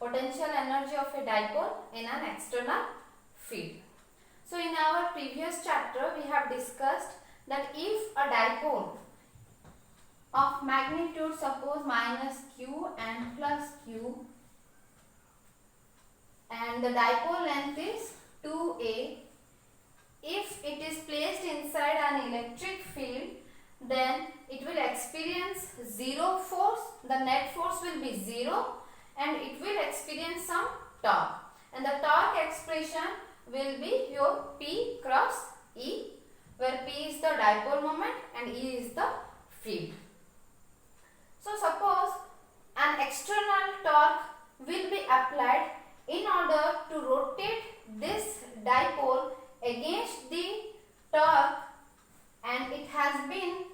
potential energy of a dipole in an external field. So in our previous chapter we have discussed that if a dipole of magnitude suppose minus q and plus q and the dipole length is 2a, if it is placed inside an electric field, then it will experience zero force, the net force will be zero, and it will experience some torque, and the torque expression will be your P cross E, where P is the dipole moment and E is the field. So suppose an external torque will be applied in order to rotate this dipole against the torque, and it has been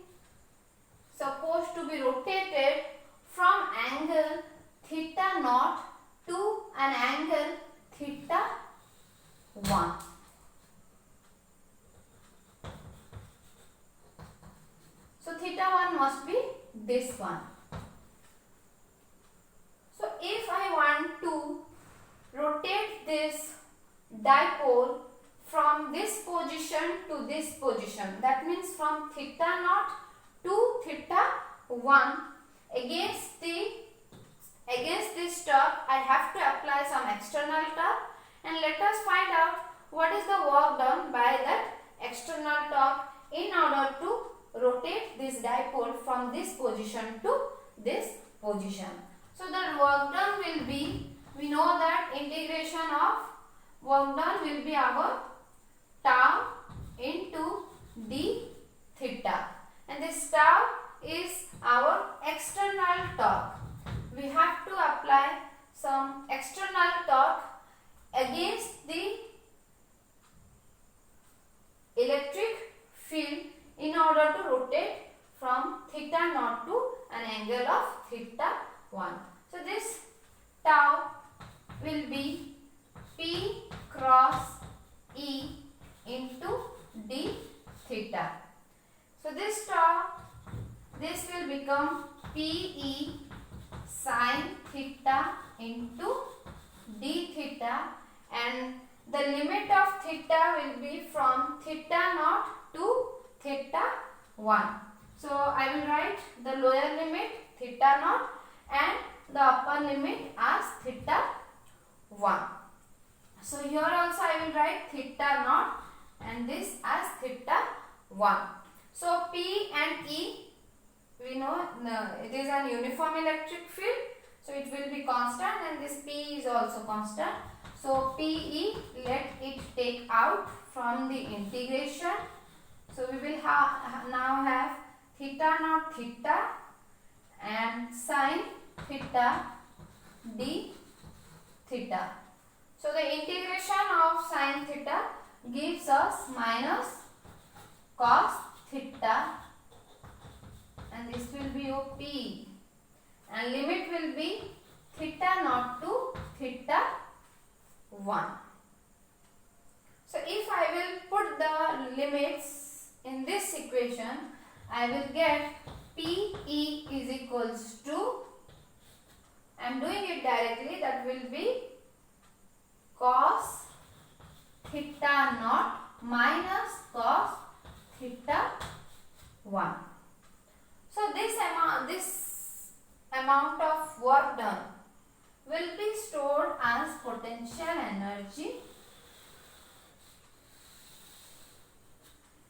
supposed to be rotated from angle theta naught to an angle theta 1. So theta 1 must be this one. So if I want to rotate this dipole from this position to this position, that means from theta naught to theta 1, against this torque I have to apply some external torque, and let us find out what is the work done by that external torque in order to rotate this dipole from this position to this position. So the work done will be, we know that integration of work done will be our tau into d theta, and this tau is our external torque. We have to apply some external torque against the electric field in order to rotate from theta naught to an angle of theta 1. So this tau will be P cross E into d theta. So this tau, this will become Pe sin theta into d theta, and the limit of theta will be from theta naught to theta 1. So I will write the lower limit theta naught and the upper limit as theta 1. So here also I will write theta naught and this as theta 1. So P and E, we know it is an uniform electric field, so it will be constant, and this P is also constant. So PE, let it take out from the integration. So we will now have theta naught theta and sin theta d theta. So the integration of sin theta gives us minus cos theta, and this will be your P, and limit will be theta naught to theta 1. So if I will put the limits in this equation, I will get PE is equals to, I am doing it directly, that will be cos theta naught minus cos theta 1. So this amount of work done will be stored as potential energy.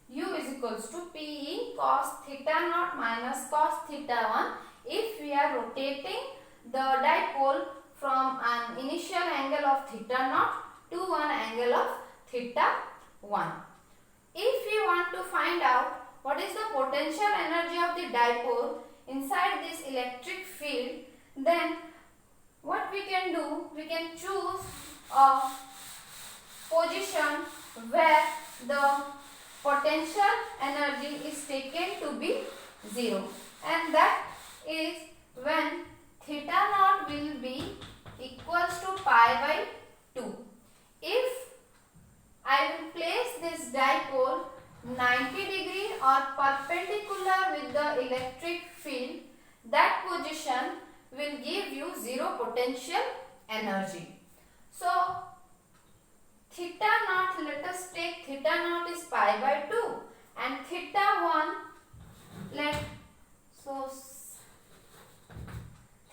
U is equals to Pe cos theta naught minus cos theta 1 if we are rotating the dipole from an initial angle of theta naught to an angle of theta 1. If we want to find out what is the potential energy of the dipole inside this electric field, then what we can do, we can choose a position where the potential energy is taken to be 0, and that is when theta naught will be equals to pi by 2. If I will place this dipole 90 degree or perpendicular with the electric field, that position will give you zero potential energy. So theta naught, let us take theta naught is pi by 2 and theta 1,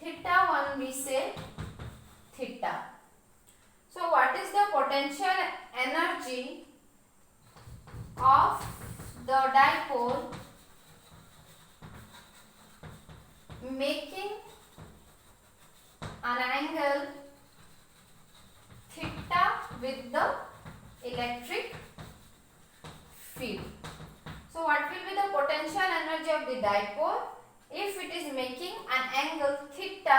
theta 1 we say theta. So what is the potential energy of the dipole making an angle theta with the electric field? So what will be the potential energy of the dipole if it is making an angle theta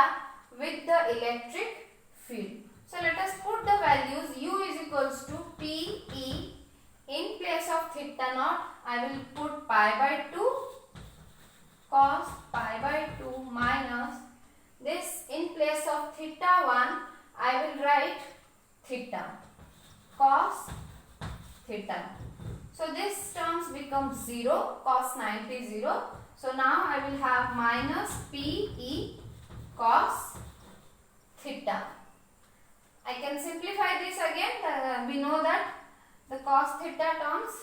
with the electric field? So let us put the values. U is equals to Pe. In place of theta naught, I will put pi by 2 cos pi by 2 minus this. In place of theta 1, I will write theta cos theta. So this terms become 0, cos 90 0. So now I will have minus Pe cos theta. I can simplify this again. We know that the cos theta terms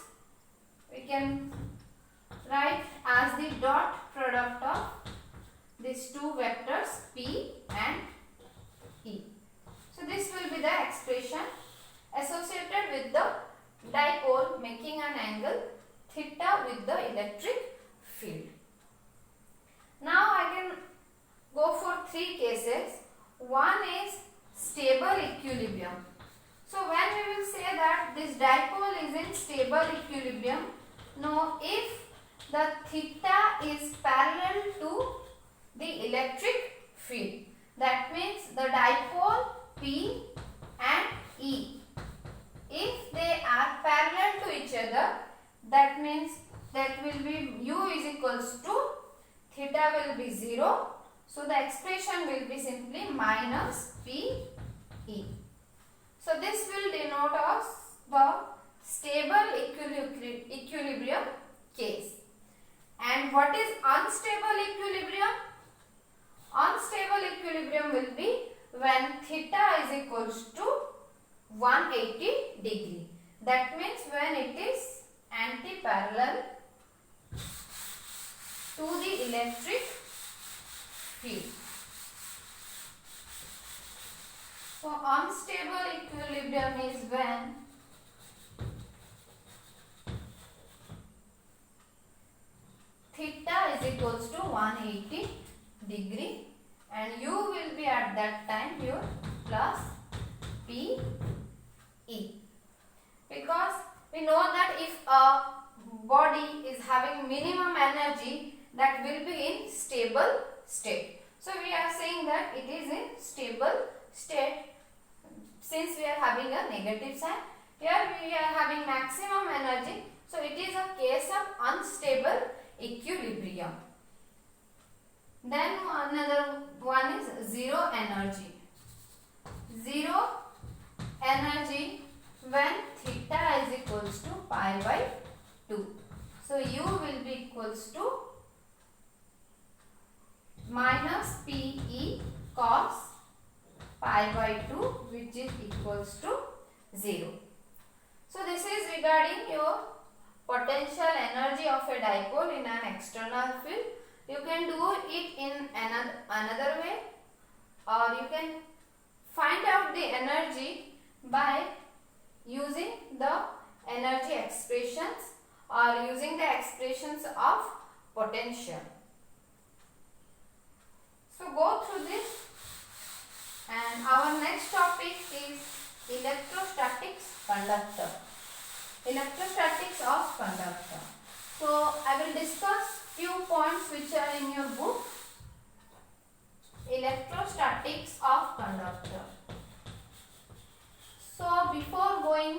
we can write as the dot product of these two vectors P and E. So this will be the expression associated with the dipole making an angle theta with the electric field. Now I can go for three cases. One is stable equilibrium. So when we will say that this dipole is in stable equilibrium, now if the theta is parallel to the electric field, that means the dipole P and E, if they are parallel to each other, that means that will be U is equals to theta will be 0. So the expression will be simply minus P E. So this will denote us the stable equilibrium case. And what is unstable equilibrium? Unstable equilibrium will be when theta is equals to 180 degree. That means when it is anti-parallel to the electric field. So unstable equilibrium is when theta is equals to 180 degree and U will be at that time here plus P E. Because we know that if a body is having minimum energy, that will be in stable state. So we are saying that it is in stable state since we are having a negative sign. Here we are having maximum energy. So it is a case of unstable equilibrium. Then another one is zero energy. Zero energy when theta is equals to pi by 2. So U will be equals to minus Pe cos pi by 2, which is equals to 0. So this is regarding your potential energy of a dipole in an external field. You can do it in another way, or you can find out the energy by using the energy expressions or using the expressions of potential. So go through this, and our next topic is electrostatics conductor. Electrostatics of conductor. So I will discuss few points which are in your book. Electrostatics of conductor. So before going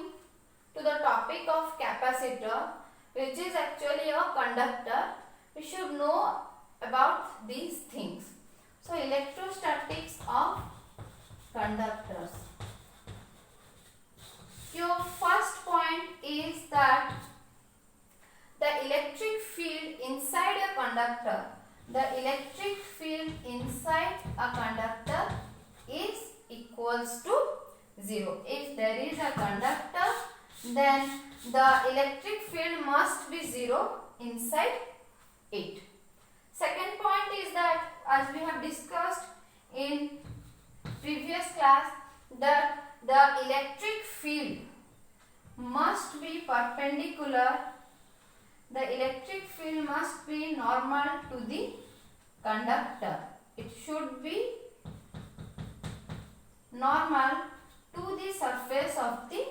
to the topic of capacitor, which is actually a conductor, we should know about these things. So electrostatics of conductors. Your first point is that the electric field inside a conductor, the electric field inside a conductor is equals to 0. If there is a conductor, then the electric field must be 0 inside it. Second point is that, as we have discussed in previous class, that the electric field must be perpendicular. The electric field must be normal to the conductor. It should be normal to the surface of the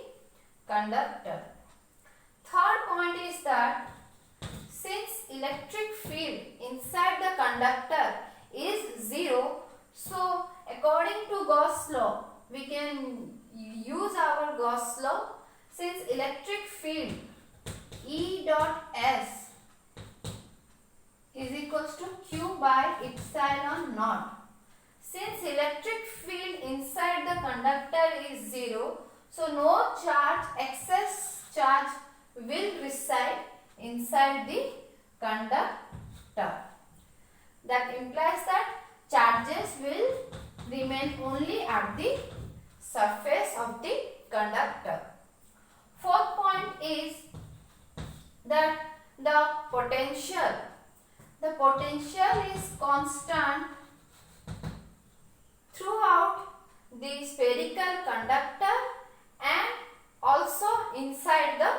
conductor. Third point is that since electric field inside the conductor is 0, so according to Gauss law, we can use our Gauss law. Since electric field E dot S is equals to Q by epsilon naught. Since electric field inside the conductor is 0, so no charge, excess charge will reside inside the conductor. That implies that charges will remain only at the surface of the conductor. Fourth point is that the potential is constant throughout the spherical conductor and also inside the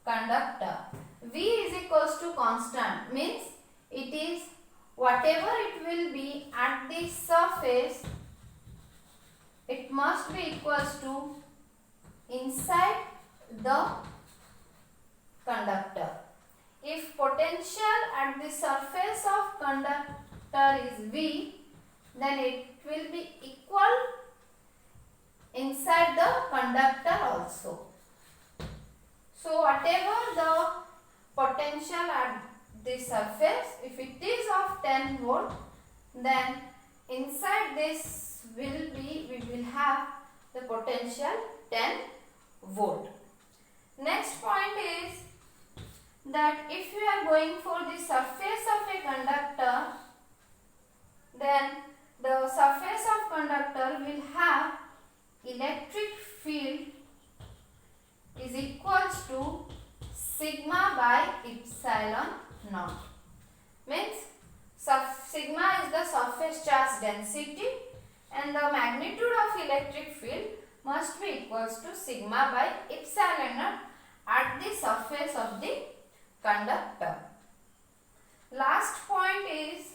conductor. V is equals to constant, means it is whatever it will be at the surface, it must be equals to inside the conductor. If potential at the surface of conductor is V, then it will be equal inside the conductor also. So whatever the potential at the surface, if it is of 10 volt, then inside this we will have the potential 10 volt. Next point is that if you are going for the surface of a conductor, then the surface of conductor will have electric field is equals to sigma by epsilon naught. Means sigma is the surface charge density and the magnitude of electric field must be equals to sigma by epsilon naught at the surface of the conductor. Last point is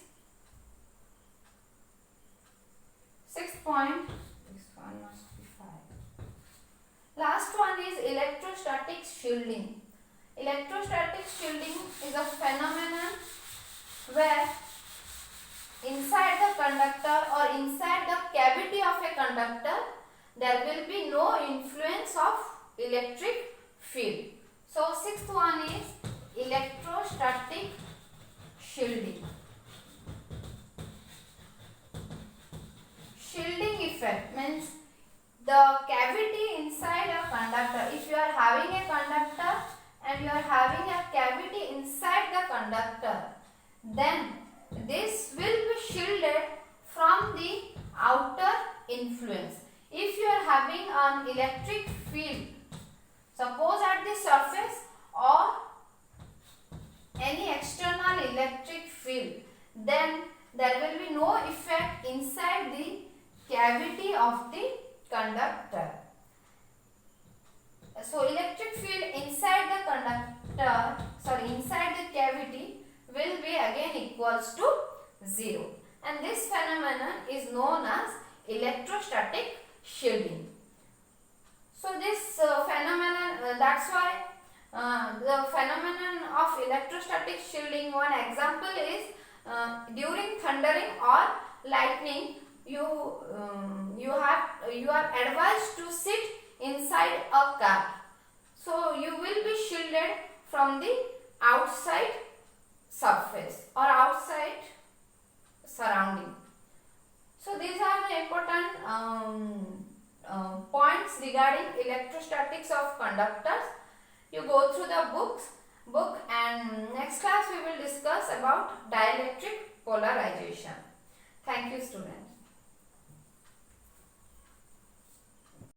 sixth point. This one must be 5. Last one is electrostatic shielding. Electrostatic shielding is a phenomenon where inside the conductor or inside the cavity of a conductor there will be no influence of electric field. So sixth one is electrostatic shielding. Shielding effect means the cavity inside a conductor. If you are having a conductor and you are having a cavity inside the conductor, then this will be shielded from the outer influence. If you are having an electric field, suppose at the surface or any external electric field, then there will be no effect inside the cavity of the conductor. So electric field inside the conductor, inside the cavity will be again equals to 0, and this phenomenon is known as electrostatic shielding. So this phenomenon, that's why the phenomenon of electrostatic shielding, one example is during thundering or lightning, you are advised to sit inside a car. So you will be shielded from the outside surface or outside surrounding. So these are the important points regarding electrostatics of conductors. You go through the book, and next class we will discuss about dielectric polarization. Thank you, students.